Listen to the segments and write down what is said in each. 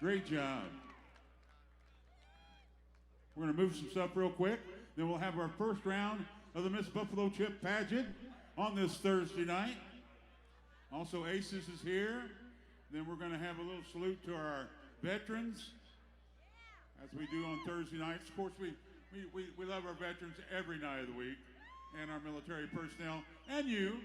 Great job. We're going to move some stuff real quick. Then we'll have our first round of the Miss Buffalo Chip Pageant on this Thursday night. Also, Aces is here. Then we're going to have a little salute to our veterans, as we do on Thursday nights. Of course, we love our veterans every night of the week, and our military personnel, and you.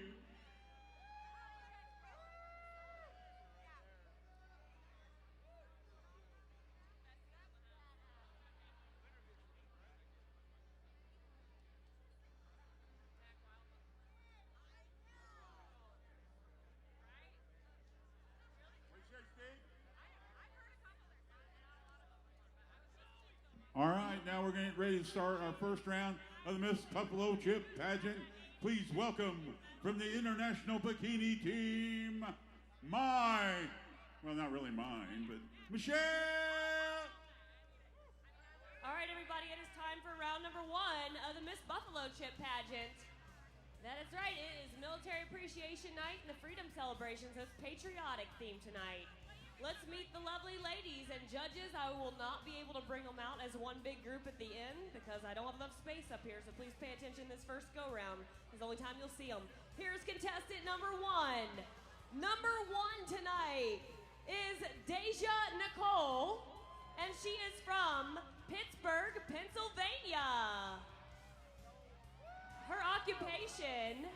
All right, now we're going to get ready to start our first round of the Miss Buffalo Chip Pageant. Please welcome from the International Bikini Team, well, not really mine, but Michelle! All right, everybody, it is time for round number 1 of the Miss Buffalo Chip Pageant. That is right, it is Military Appreciation Night, and the Freedom Celebrations has patriotic theme tonight. Let's meet the lovely ladies and judges. I will not be able to bring them out as one big group at the end because I don't have enough space up here, so please pay attention this first go-round. It's the only time you'll see them. Here's contestant number 1. Number 1 tonight is Deja Nicole, and she is from Pittsburgh, Pennsylvania. Her occupation,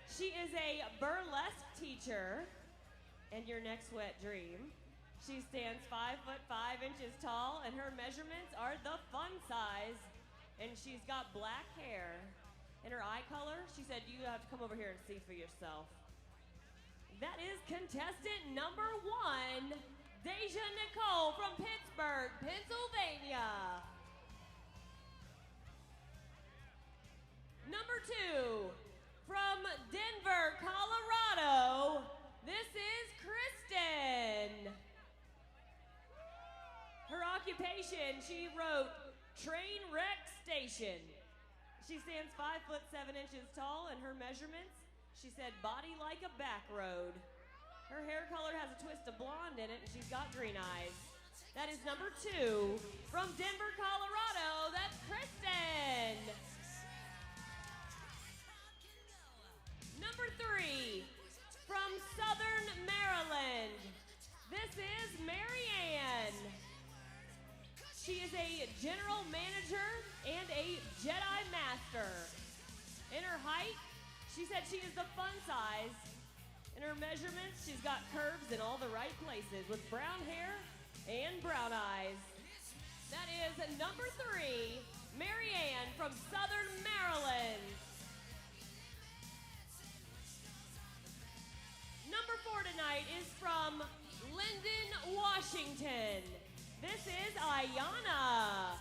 she is a burlesque teacher, and your next wet dream. She stands 5'5" tall, and her measurements are the fun size. And she's got black hair. And her eye color, she said, you have to come over here and see for yourself. That is contestant number 1, Deja Nicole from Pittsburgh, Pennsylvania. Number 2, from Denver, Colorado, this is Kristen. Her occupation, she wrote train wreck station. She stands 5'7" tall, and her measurements, she said body like a back road. Her hair color has a twist of blonde in it, and she's got green eyes. That is number 2 from Denver, Colorado. That's Kristen. Number 3 from Southern Maryland. This is Marianne. She is a general manager and a Jedi master. In her height, she said she is the fun size. In her measurements, she's got curves in all the right places with brown hair and brown eyes. That is number 3, Marianne from Southern Maryland. Number 4 tonight is from Linden, Washington. This is Ayana.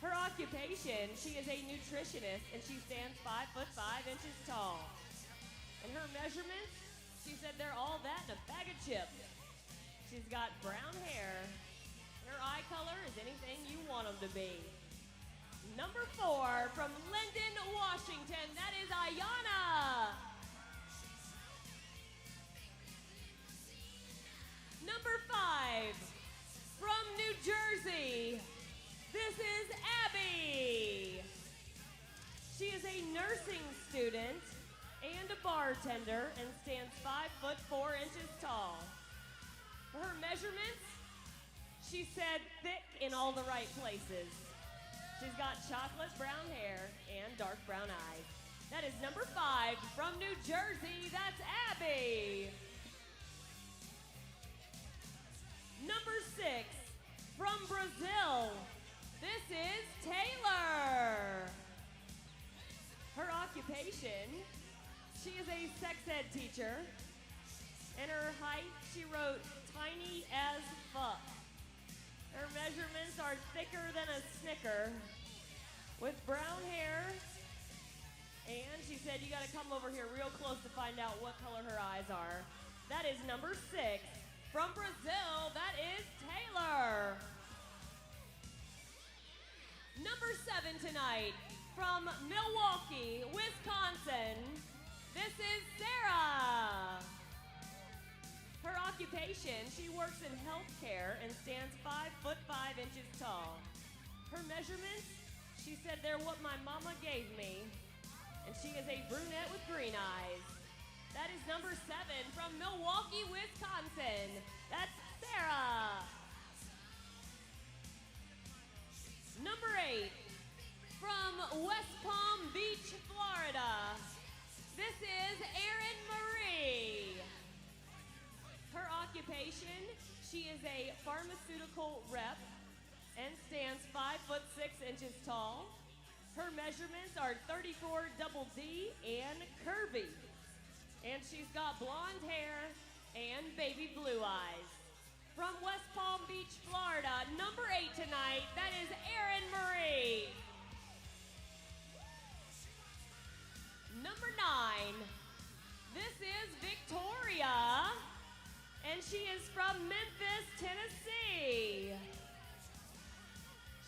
Her occupation, she is a nutritionist, and she stands 5'5" tall. And her measurements, she said they're all that in a bag of chips. She's got brown hair. Her eye color is anything you want them to be. Number 4 from Linden, Washington, that is Ayana. Number 5, from New Jersey, this is Abby. She is a nursing student and a bartender and stands 5'4" tall. For her measurements, she said thick in all the right places. She's got chocolate brown hair and dark brown eyes. That is number 5 from New Jersey, that's Abby. Number 6, from Brazil, this is Taylor. Her occupation, she is a sex ed teacher. And her height, she wrote tiny as fuck. Her measurements are thicker than a Snicker with brown hair. And she said you gotta come over here real close to find out what color her eyes are. That is number 6. From Brazil, that is Taylor. Number 7 tonight, from Milwaukee, Wisconsin, this is Sarah. Her Her occupation, she works in healthcare and stands 5'5" tall. Her measurements, she said they're what my mama gave me. And she is a brunette with green eyes. That is number 7 from Milwaukee, Wisconsin. That's Sarah. Number 8 from West Palm Beach, Florida. This is Erin Marie. Her occupation, she is a pharmaceutical rep and stands 5'6" tall. Her measurements are 34 double D and curvy. And she's got blonde hair and baby blue eyes. From West Palm Beach, Florida, number 8 tonight, that is Erin Marie. Number 9, this is Victoria, and she is from Memphis, Tennessee.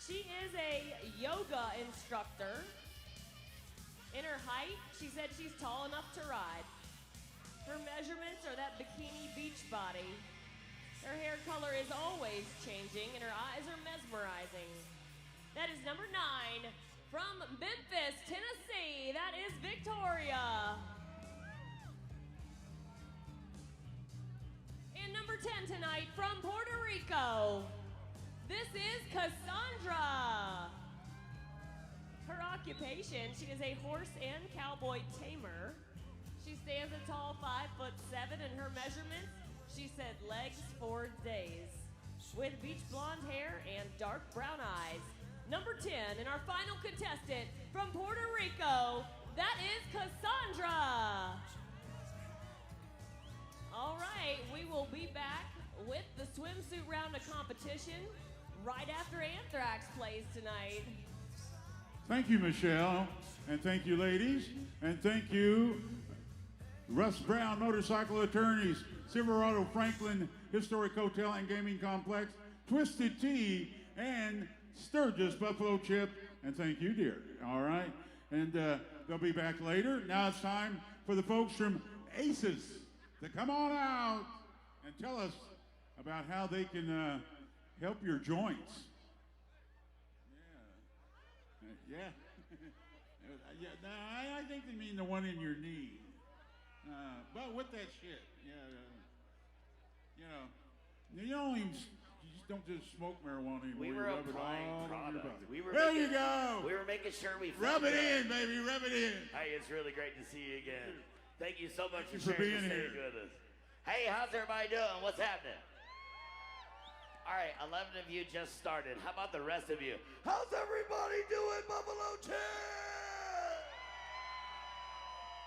She is a yoga instructor. In her height, she said she's tall enough to ride. Her measurements are that bikini beach body. Her hair color is always changing, and her eyes are mesmerizing. That is number 9 from Memphis, Tennessee. That is Victoria. And number 10 tonight from Puerto Rico. This is Cassandra. Her occupation, she is a horse and cowboy tamer. She stands a tall 5'7", and her measurements, she said legs for days. With beach blonde hair and dark brown eyes. Number 10, and our final contestant from Puerto Rico, that is Cassandra. All right, we will be back with the swimsuit round of competition right after Anthrax plays tonight. Thank you, Michelle, and thank you, ladies, and thank you, Russ Brown Motorcycle Attorneys, Silverado Franklin Historic Hotel and Gaming Complex, Twisted Tea, and Sturgis Buffalo Chip, and thank you, dear. All right, and they'll be back later. Now it's time for the folks from Aces to come on out and tell us about how they can help your joints. Yeah. Yeah, no, I think they mean the one in your knee. But with that shit, you don't just smoke marijuana anymore. We were rub it applying all over your product. body. We were there making, you go. We were making sure we rub felt it good. in, baby. Rub it in. Hey, it's really great to see you again. Thank you so much Thank for you sharing for the being stage here. with us. Hey, how's everybody doing? What's happening? All right, 11 of you just started. How about the rest of you? How's everybody doing, Buffalo Chip?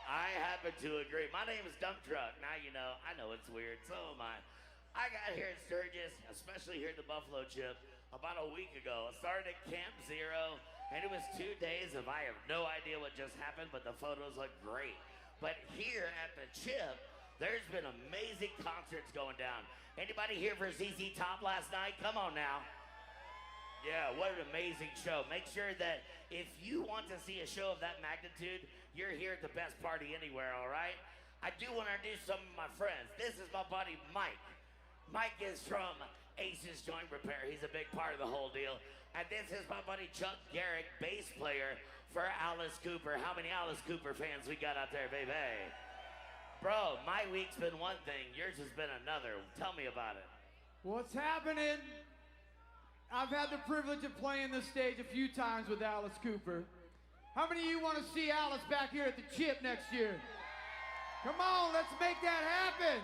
I happen to agree. My name is Dump Truck. Now you know. I know it's weird. So am I. I got here in Sturgis, especially here at the Buffalo Chip, about a week ago. I started at Camp Zero, and it was 2 days of I have no idea what just happened, but the photos look great. But here at the Chip, there's been amazing concerts going down. Anybody here for ZZ Top last night? Come on now. Yeah, what an amazing show. Make sure that if you want to see a show of that magnitude, you're here at the best party anywhere, all right? I do want to introduce some of my friends. This is my buddy Mike. Mike is from Aces Joint Repair. He's a big part of the whole deal. And this is my buddy Chuck Garrick, bass player for Alice Cooper. How many Alice Cooper fans we got out there, baby? Bro, my week's been one thing. Yours has been another. Tell me about it. What's happening? I've had the privilege of playing this stage a few times with Alice Cooper. How many of you want to see Alice back here at the Chip next year? Come on, let's make that happen.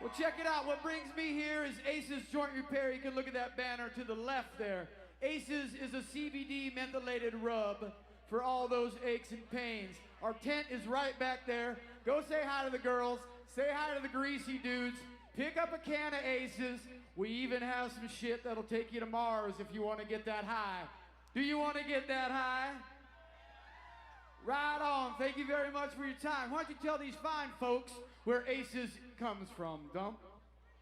Well, check it out. What brings me here is Aces Joint Repair. You can look at that banner to the left there. Aces is a CBD mentholated rub for all those aches and pains. Our tent is right back there. Go say hi to the girls. Say hi to the greasy dudes. Pick up a can of Aces. We even have some shit that'll take you to Mars if you want to get that high. Do you want to get that high? Right on. Thank you very much for your time. Why don't you tell these fine folks where Aces comes from, Dump?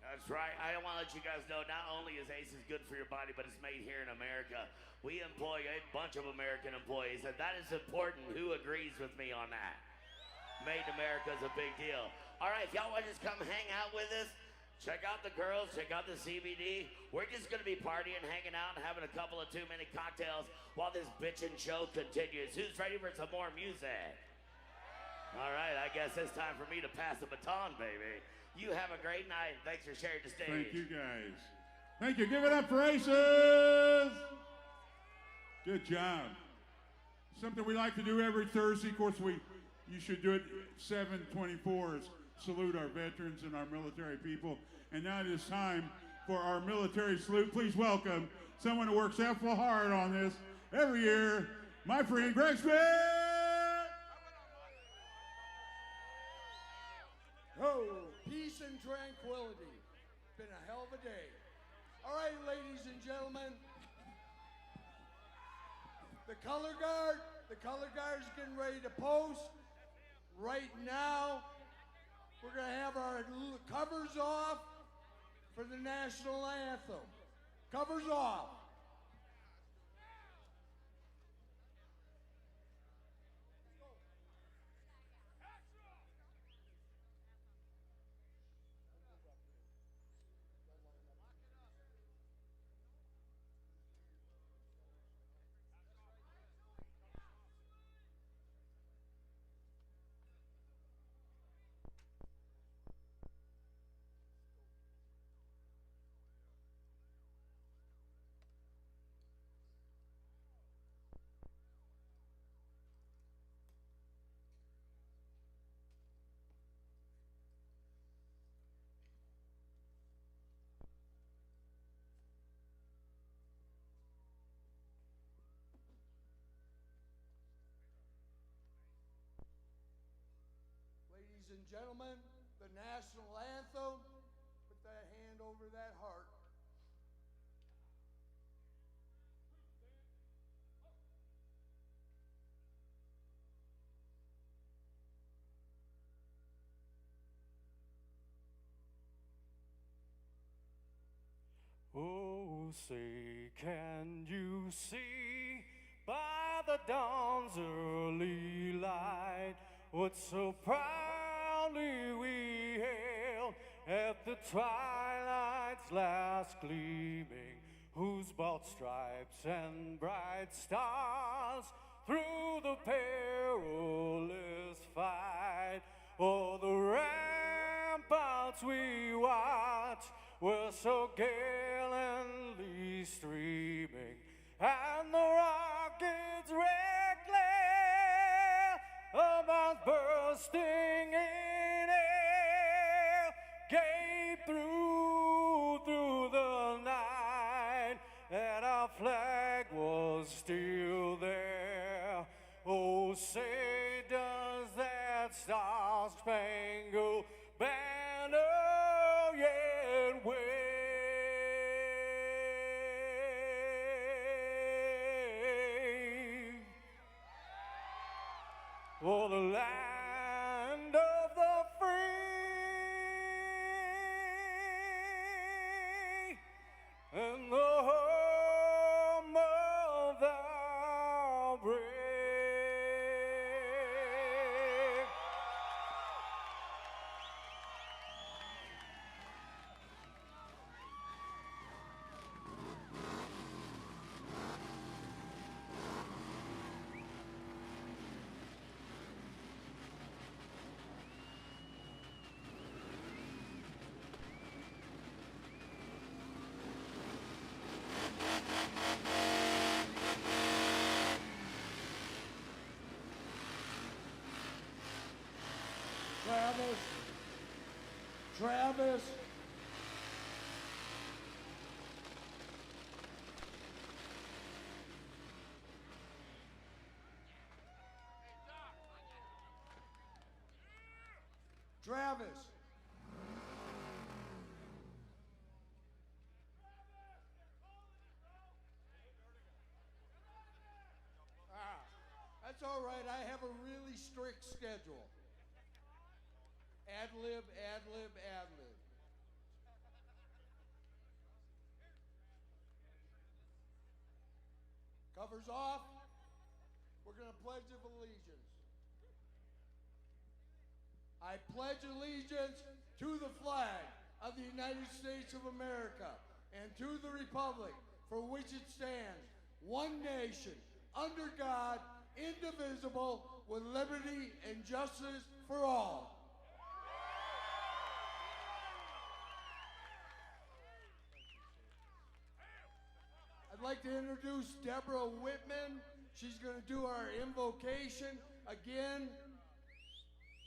That's right. I want to let you guys know, not only is Aces good for your body, but it's made here in America. We employ a bunch of American employees, and that is important. Who agrees with me on that? Made in America is a big deal. All right, if y'all want to just come hang out with us, Check out the girls, check out the CBD. We're just gonna be partying, hanging out, and having a couple of too many cocktails while this bitchin' show continues. Who's ready for some more music? All right, I guess it's time for me to pass the baton, baby. You have a great night. Thanks for sharing the stage. Thank you, guys. Thank you. Give it up for Aces. Good job. Something we like to do every Thursday. Of course, you should do it 7/24 is salute our veterans and our military people. And now it is time for our military salute. Please welcome someone who works awful hard on this every year, my friend Greg Smith. Oh, peace and tranquility. Been a hell of a day. All right, ladies and gentlemen. The color guard's getting ready to post. Right now, we're going to have our covers off for the national anthem. Covers off. Ladies and gentlemen, the national anthem. Put that hand over that heart. Oh, say, can you see by the dawn's early light what so proudly we hailed at the twilight's last gleaming, whose bold stripes and bright stars through the perilous fight, oh, the ramparts we watched were so gallantly streaming, and the rockets' red glare about bursting in air gave through the night, and our flag was still there. Oh, say does that star-spangled banner yet wave? Oh, the land of the free and the home of the brave. Travis. Travis. That's all right. I have a really strict schedule. Ad lib, ad lib, ad lib. Covers off. We're going to pledge of allegiance. I pledge allegiance to the flag of the United States of America and to the republic for which it stands, one nation, under God, indivisible, with liberty and justice for all. I'd like to introduce Deborah Whitman. She's going to do our invocation. Again,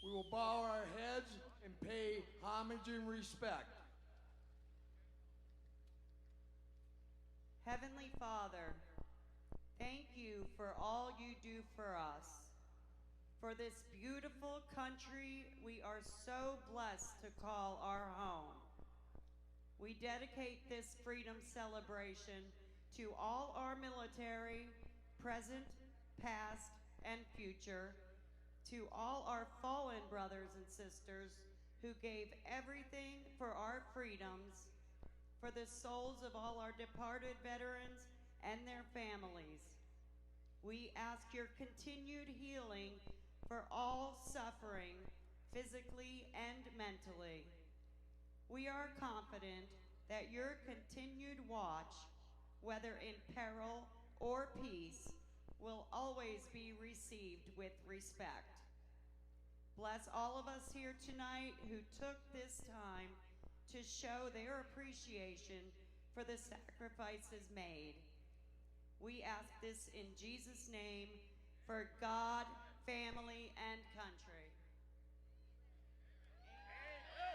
we will bow our heads and pay homage and respect. Heavenly Father, thank you for all you do for us. For this beautiful country we are so blessed to call our home. We dedicate this freedom celebration to all our military, present, past, and future, to all our fallen brothers and sisters who gave everything for our freedoms, for the souls of all our departed veterans and their families. We ask your continued healing for all suffering, physically and mentally. We are confident that your continued watch, whether in peril or peace, will always be received with respect. Bless all of us here tonight who took this time to show their appreciation for the sacrifices made. We ask this in Jesus' name for God, family, and country.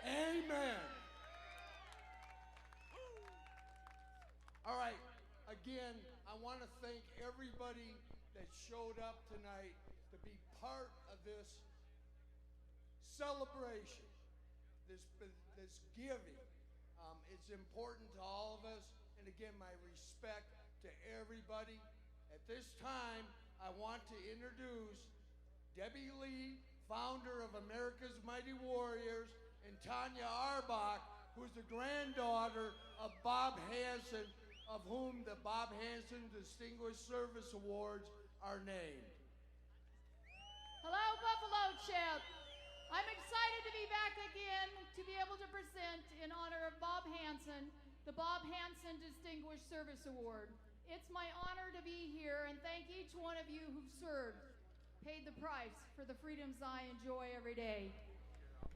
Amen. All right, again, I want to thank everybody that showed up tonight to be part of this celebration, this giving. It's important to all of us, and again, my respect to everybody. At this time, I want to introduce Debbie Lee, founder of America's Mighty Warriors, and Tanya Arbach, who's the granddaughter of Bob Hansen, of whom the Bob Hansen Distinguished Service Awards are named. Hello, Buffalo Chip. I'm excited to be back again to be able to present in honor of Bob Hansen, the Bob Hansen Distinguished Service Award. It's my honor to be here and thank each one of you who've served, paid the price for the freedoms I enjoy every day.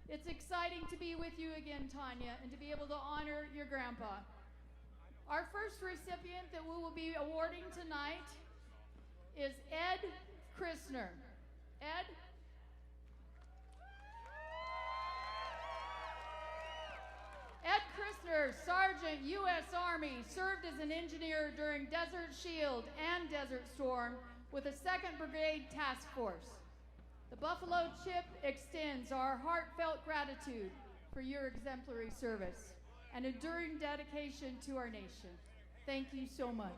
It's exciting to be with you again, Tanya, and to be able to honor your grandpa. Our first recipient that we will be awarding tonight is Ed Christner. Ed? Ed Christner, Sergeant, U.S. Army, served as an engineer during Desert Shield and Desert Storm with the 2nd Brigade Task Force. The Buffalo Chip extends our heartfelt gratitude for your exemplary service and enduring dedication to our nation. Thank you so much.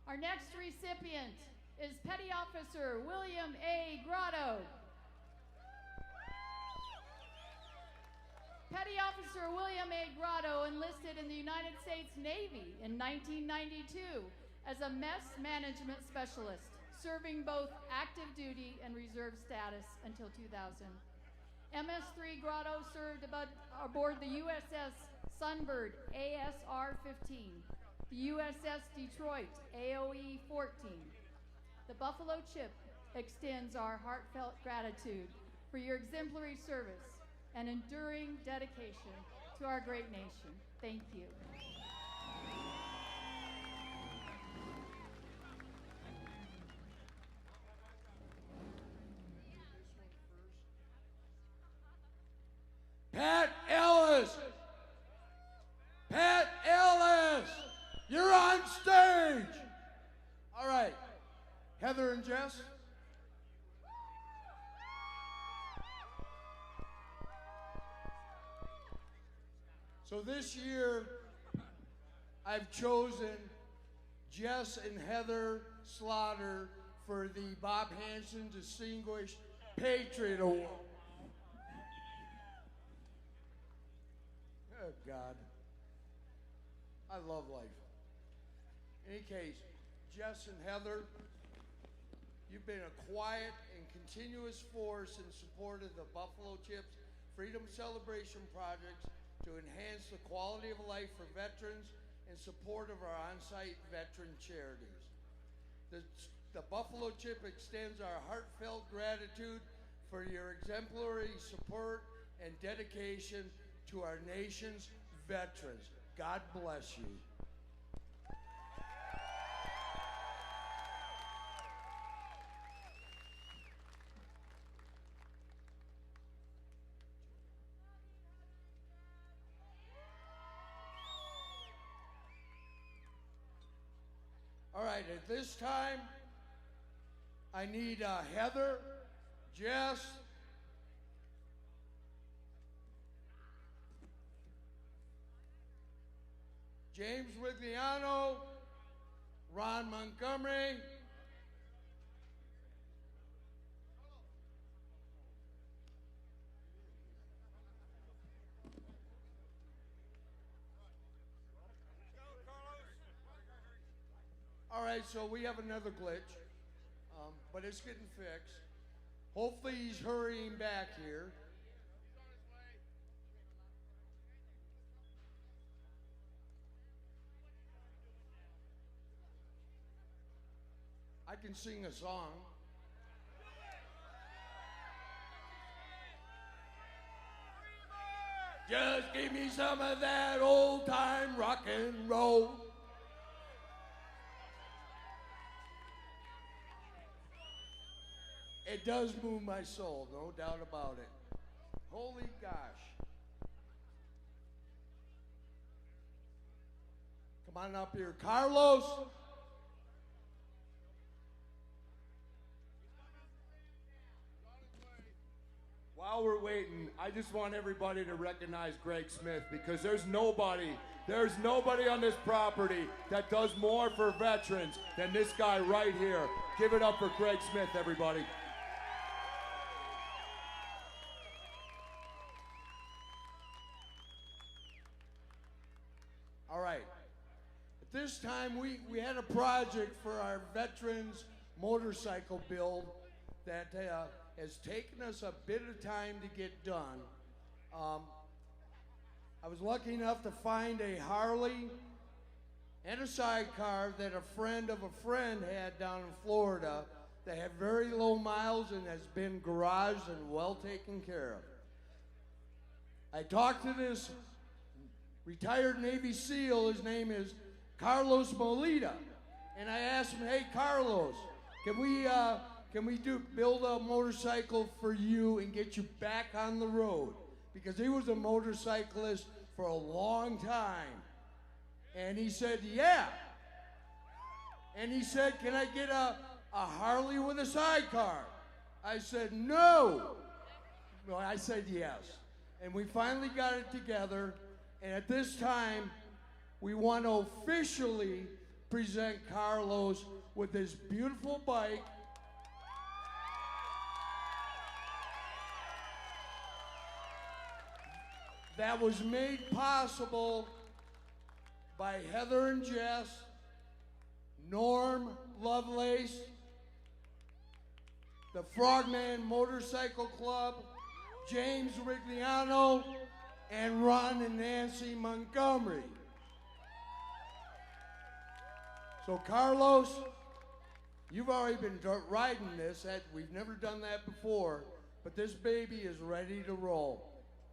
Our next recipient is Petty Officer William A. Grotto. Petty Officer William A. Grotto enlisted in the United States Navy in 1992 as a mess management specialist, serving both active duty and reserve status until 2000. MS-3 Grotto served aboard the USS Sunbird ASR-15, the USS Detroit AOE-14. The Buffalo Chip extends our heartfelt gratitude for your exemplary service and enduring dedication to our great nation. Thank you. Pat Ellis! Pat Ellis! You're on stage! All right, Heather and Jess. So this year, I've chosen Jess and Heather Slaughter for the Bob Hansen Distinguished Patriot Award. Oh, God. I love life. In any case, Jess and Heather, you've been a quiet and continuous force in support of the Buffalo Chips Freedom Celebration projects to enhance the quality of life for veterans in support of our on-site veteran charities. The Buffalo Chip extends our heartfelt gratitude for your exemplary support and dedication to our nation's veterans. God bless you. All right, at this time, I need Heather, Jess, James Wigliano, Ron Montgomery, all right, so we have another glitch, but it's getting fixed. Hopefully he's hurrying back here. I can sing a song. Just give me some of that old time rock and roll. It does move my soul, no doubt about it. Holy gosh. Come on up here, Carlos. While we're waiting, I just want everybody to recognize Greg Smith, because there's nobody on this property that does more for veterans than this guy right here. Give it up for Greg Smith, everybody. All right. At this time, we had a project for our veterans motorcycle build that has taken us a bit of time to get done. I was lucky enough to find a Harley and a sidecar that a friend of a friend had down in Florida that had very low miles and has been garaged and well taken care of. I talked to this retired Navy SEAL, his name is Carlos Molina, and I asked him, hey Carlos, can we build a motorcycle for you and get you back on the road? Because he was a motorcyclist for a long time. And he said, yeah. And he said, can I get a Harley with a sidecar? I said, no. No, I said yes. And we finally got it together. And at this time, we want to officially present Carlos with this beautiful bike. That was made possible by Heather and Jess, Norm Lovelace, the Frogman Motorcycle Club, James Rigliano, and Ron and Nancy Montgomery. So Carlos, you've already been riding this. We've never done that before, but this baby is ready to roll.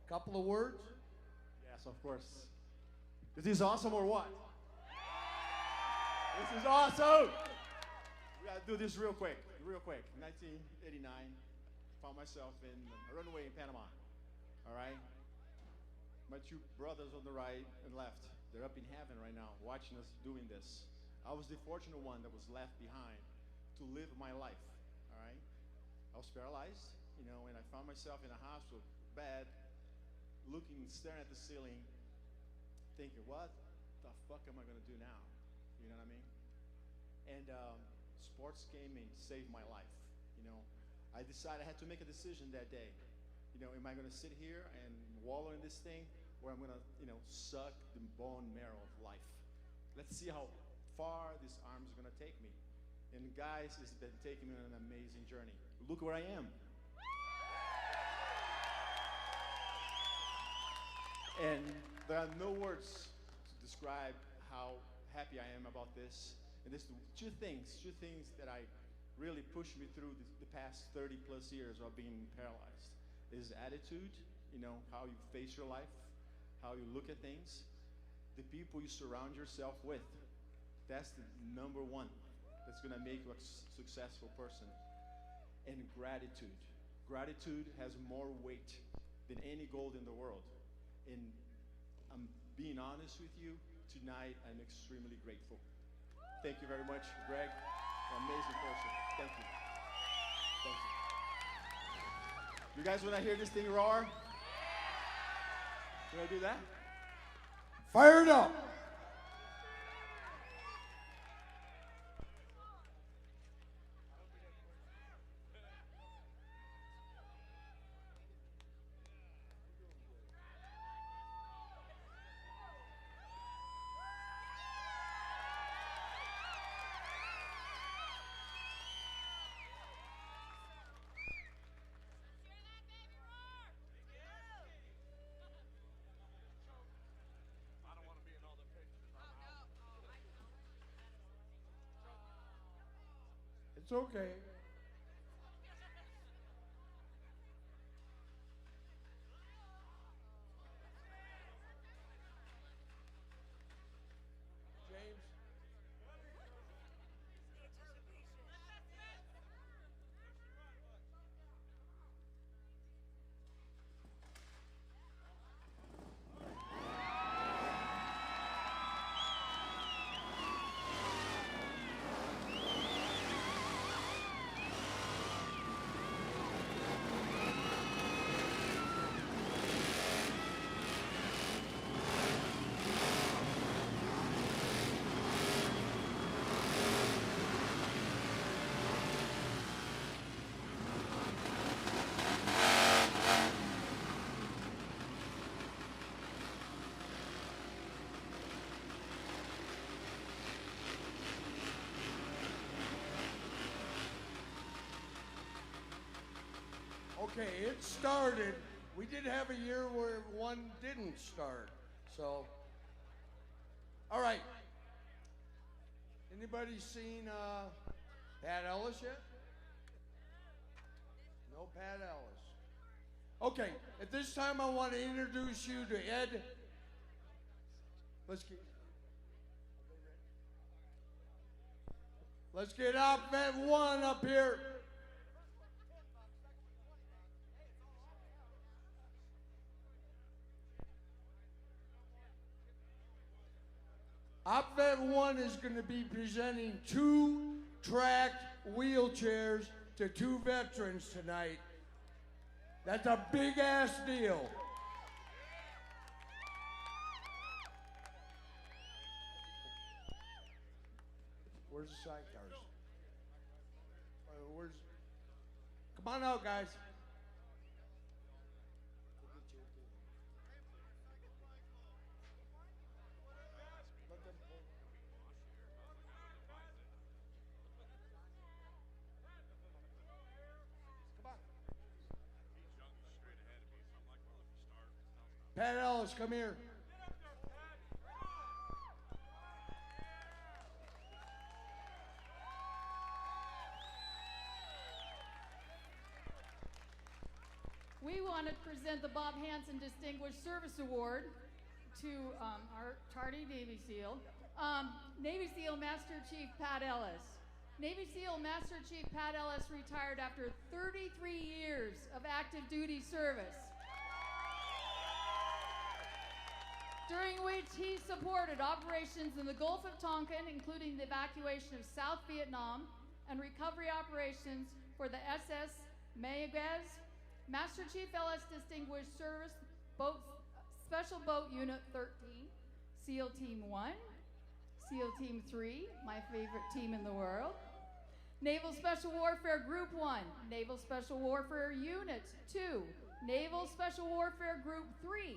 Couple of words? Yes, of course. Is this awesome or what? This is awesome! We gotta do this real quick. 1989, found myself in a runway in Panama. All right? My two brothers on the right and left, they're up in heaven right now watching us doing this. I was the fortunate one that was left behind to live my life. All right? I was paralyzed, and I found myself in a hospital bed, staring at the ceiling, thinking, what the fuck am I gonna do now? You know what I mean? And sports came and saved my life. I decided I had to make a decision that day. Am I gonna sit here and wallow in this thing, or I'm gonna, suck the bone marrow of life? Let's see how far this arm is going to take me. And guys, it's been taking me on an amazing journey. Look where I am. And there are no words to describe how happy I am about this. And there's two things that I really pushed me through the past 30 plus years of being paralyzed. Is attitude, how you face your life, how you look at things, the people you surround yourself with. That's the number one that's going to make you a successful person. And gratitude. Gratitude has more weight than any gold in the world. And I'm being honest with you, tonight I'm extremely grateful. Thank you very much, Greg. An amazing person. Thank you. Thank you. You guys want to hear this thing roar? Can I do that? Fire it up. It's okay. James. Okay, it started. We did have a year where one didn't start. So, all right. Anybody seen Pat Ellis yet? No Pat Ellis. Okay, at this time I want to introduce you to Ed. Let's get up at one up here. Opvet 1 is going to be presenting 2 tracked wheelchairs to 2 veterans tonight. That's a big ass deal. Where's the sidecars? Come on out, guys. Pat Ellis, come here. We want to present the Bob Hansen Distinguished Service Award to our tardy Navy SEAL. Navy SEAL Master Chief Pat Ellis. Navy SEAL Master Chief Pat Ellis retired after 33 years of active duty service, during which he supported operations in the Gulf of Tonkin, including the evacuation of South Vietnam and recovery operations for the SS Mayaguez. Master Chief Ellis Distinguished Service Special Boat Unit 13, SEAL Team 1, SEAL Team 3, my favorite team in the world, Naval Special Warfare Group 1, Naval Special Warfare Unit 2, Naval Special Warfare Group 3,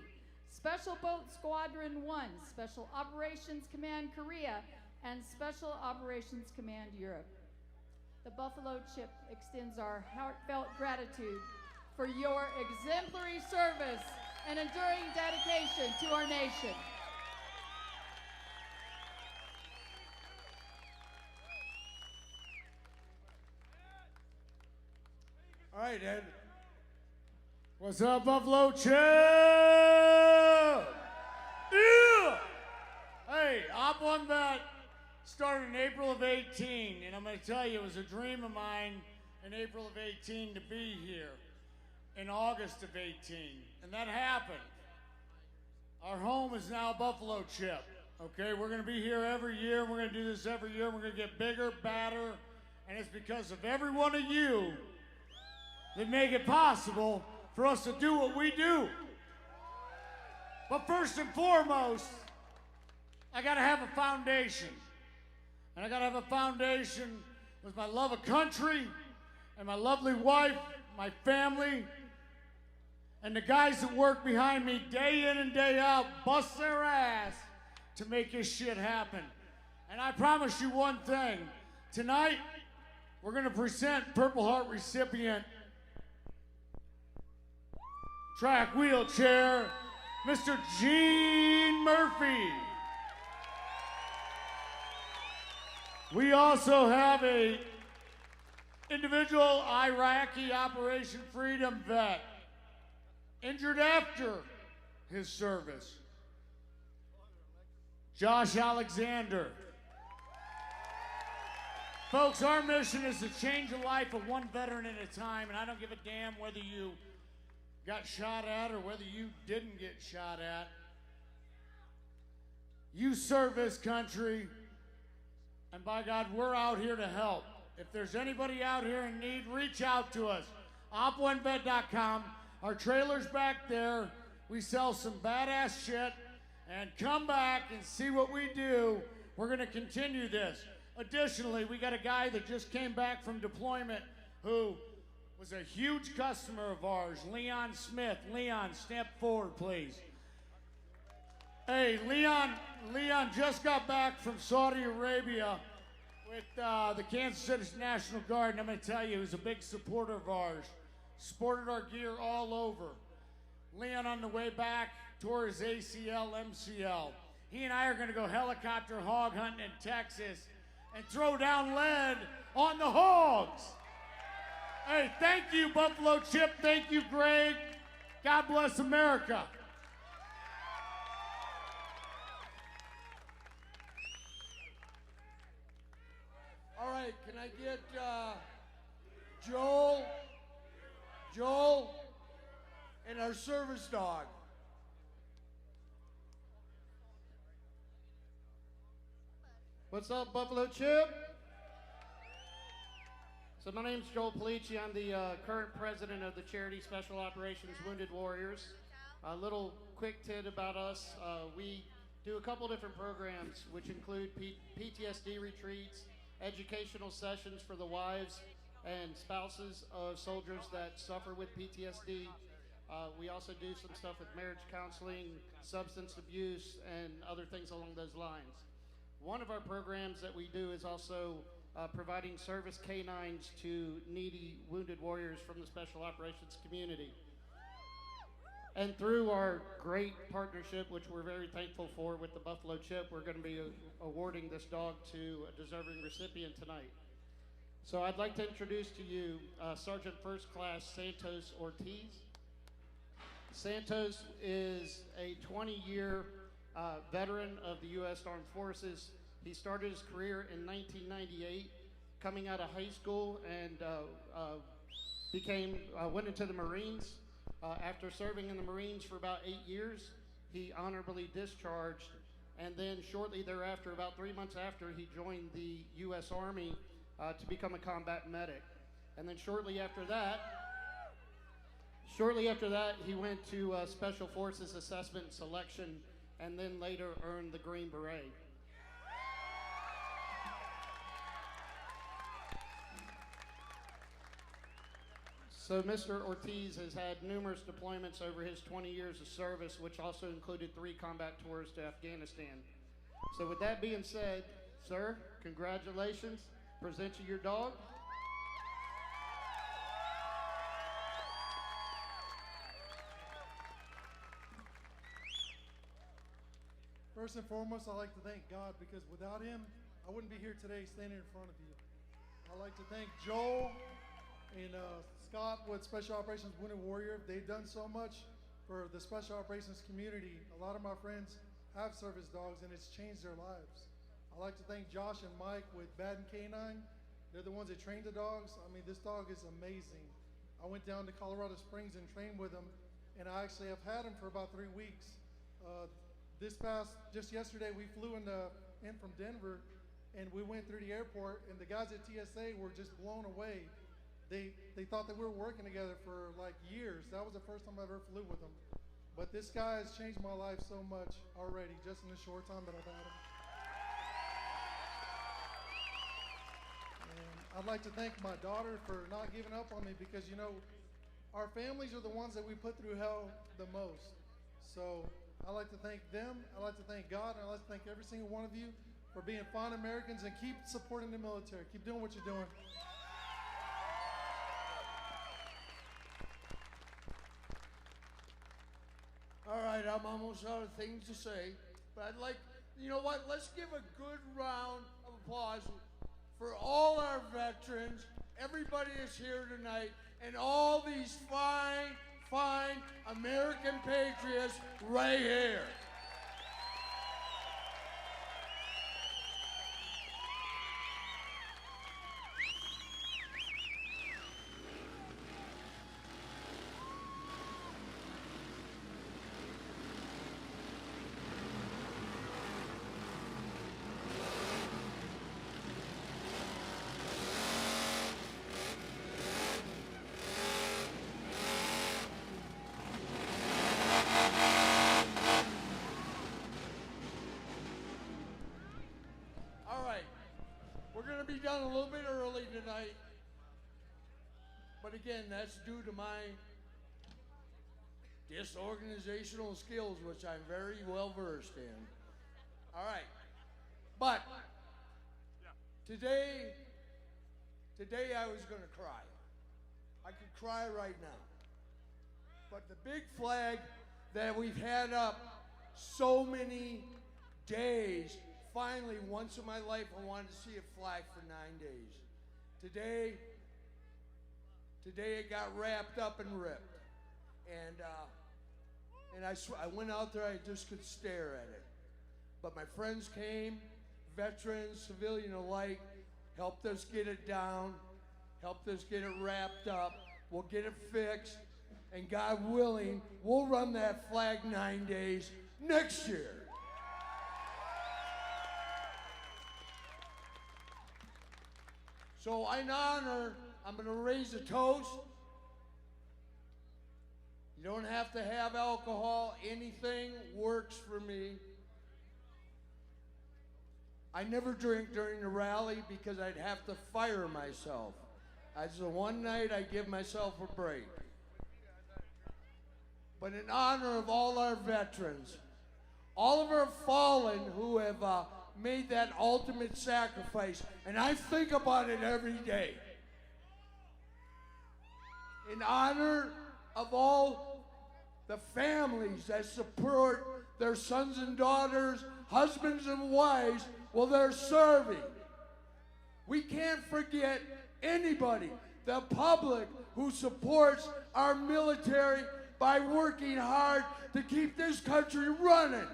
Special Boat Squadron 1, Special Operations Command Korea, and Special Operations Command Europe. The Buffalo Chip extends our heartfelt gratitude for your exemplary service and enduring dedication to our nation. All right, Ed. What's up, Buffalo Chip? Yeah! Hey, Op One Bet started in April of 18, and I'm going to tell you, it was a dream of mine in April of 18 to be here in August of 18, and that happened. Our home is now Buffalo Chip, okay? We're going to be here every year. We're going to do this every year. We're going to get bigger, badder, and it's because of every one of you that make it possible for us to do what we do. But first and foremost, I gotta have a foundation. And I gotta have a foundation with my love of country and my lovely wife, my family, and the guys that work behind me day in and day out, bust their ass to make this shit happen. And I promise you one thing, tonight, we're gonna present Purple Heart recipient track wheelchair, Mr. Gene Murphy. We also have a individual Iraqi Operation Freedom vet, injured after his service, Josh Alexander. Folks, our mission is to change the life of one veteran at a time, and I don't give a damn whether you got shot at or whether you didn't get shot at. You serve this country, and by God, we're out here to help. If there's anybody out here in need, reach out to us. op1vet.com. Our trailer's back there. We sell some badass shit, and come back and see what we do. We're gonna continue this. Additionally, we got a guy that just came back from deployment who was a huge customer of ours, Leon Smith. Leon, step forward, please. Hey, Leon just got back from Saudi Arabia with the Kansas City National Guard, and I'm going to tell you, he was a big supporter of ours. Sported our gear all over. Leon, on the way back, tore his ACL, MCL. He and I are going to go helicopter hog hunting in Texas and throw down lead on the hogs. Hey, thank you, Buffalo Chip. Thank you, Greg. God bless America. All right, can I get Joel, and our service dog? What's up, Buffalo Chip? So my name's Joel Polici. I'm the current president of the charity Special Operations Wounded Warriors. A little quick tit about us. We do a couple different programs, which include PTSD retreats, educational sessions for the wives and spouses of soldiers that suffer with PTSD. We also do some stuff with marriage counseling, substance abuse, and other things along those lines. One of our programs that we do is also providing service canines to needy wounded warriors from the Special Operations community. And through our great partnership, which we're very thankful for with the Buffalo Chip, we're going to be awarding this dog to a deserving recipient tonight. So I'd like to introduce to you Sergeant First Class Santos Ortiz. Santos is a 20-year veteran of the U.S. Armed Forces. He started his career in 1998, coming out of high school, and went into the Marines. After serving in the Marines for about 8 years, he honorably discharged, and then shortly thereafter, about 3 months after, he joined the U.S. Army to become a combat medic. And then shortly after that, he went to Special Forces Assessment and Selection, and then later earned the Green Beret. So Mr. Ortiz has had numerous deployments over his 20 years of service, which also included 3 combat tours to Afghanistan. So with that being said, Sir, congratulations. Present you your dog. First and foremost, I'd like to thank God because without him, I wouldn't be here today standing in front of you. I'd like to thank Joel and Scott with Special Operations Wounded Warrior. They've done so much for the Special Operations community. A lot of my friends have service dogs and it's changed their lives. I'd like to thank Josh and Mike with Baden Canine. They're the ones that train the dogs. I mean, this dog is amazing. I went down to Colorado Springs and trained with him, and I actually have had him for about 3 weeks. Just yesterday, we flew in from Denver, and we went through the airport, and the guys at TSA were just blown away. They thought that we were working together for like years. That was the first time I ever flew with them. But this guy has changed my life so much already, just in the short time that I've had him. And I'd like to thank my daughter for not giving up on me because, you know, our families are the ones that we put through hell the most. So I'd like to thank them, I'd like to thank God, and I'd like to thank every single one of you for being fine Americans and keep supporting the military. Keep doing what you're doing. All right, I'm almost out of things to say, but I'd like, you know what, let's give a good round of applause for all our veterans, everybody that's here tonight, and all these fine American patriots right here. Be done a little bit early tonight, but again, that's due to my disorganizational skills, which I'm very well versed in. All right, but today I was going to cry. I could cry right now, but the big flag that we've had up so many days. Finally, once in my life, I wanted to see it fly for 9 days. Today it got wrapped up and ripped. And I went out there, I just could stare at it. But my friends came, veterans, civilian alike, helped us get it down, helped us get it wrapped up. We'll get it fixed, and God willing, we'll run that flag 9 days next year. So in honor, I'm going to raise a toast. You don't have to have alcohol. Anything works for me. I never drink during the rally because I'd have to fire myself. That's the one night I give myself a break. But in honor of all our veterans, all of our fallen who have made that ultimate sacrifice, and I think about it every day. In honor of all the families that support their sons and daughters, husbands and wives while they're serving. We can't forget anybody, the public who supports our military by working hard to keep this country running.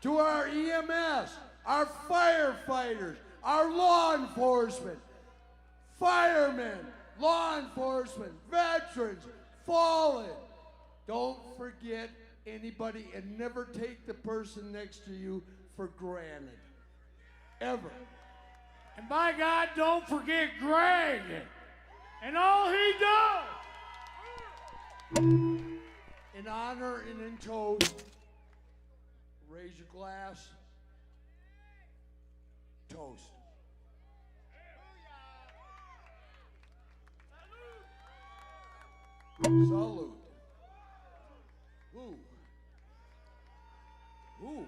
To our EMS, our firefighters, our law enforcement, firemen, law enforcement, veterans, fallen. Don't forget anybody and never take the person next to you for granted. Ever. And by God, don't forget Greg and all he does. In honor and in toast, raise your glass. Toast. Salute. Woo. Woo.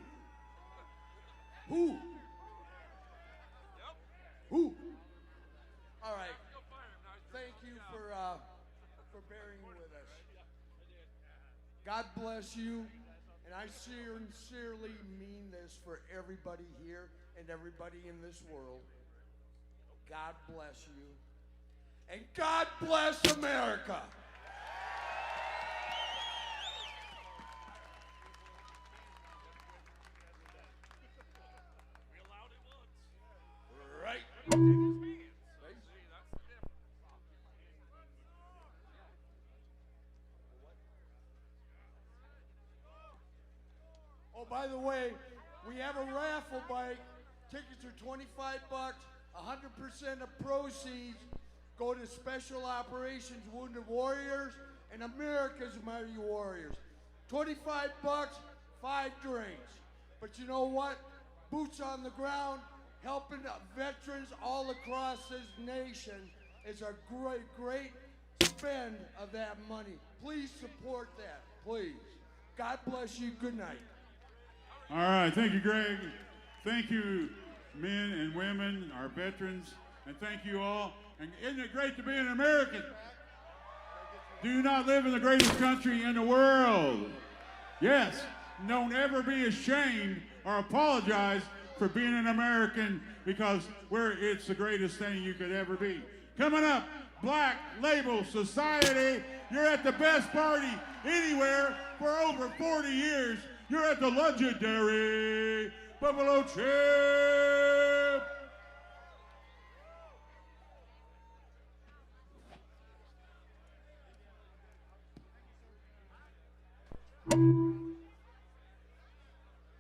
Who? All right. Thank you for bearing with us. God bless you, and I sincerely mean this for everybody here and everybody in this world. God bless you, and God bless America. Right. Oh, by the way, we have a raffle bike. Tickets are $25. 100% of proceeds go to Special Operations Wounded Warriors and America's Mighty Warriors. $25, 5 drinks. But you know what? Boots on the ground, helping veterans all across this nation is a great, great spend of that money. Please support that, please. God bless you. Good night. All right, thank you, Greg. Thank you, men and women, our veterans, and thank you all. And isn't it great to be an American? Do you not live in the greatest country in the world? Yes, don't ever be ashamed or apologize for being an American, because it's the greatest thing you could ever be. Coming up, Black Label Society. You're at the best party anywhere for over 40 years. You're at the legendary Buffalo Chip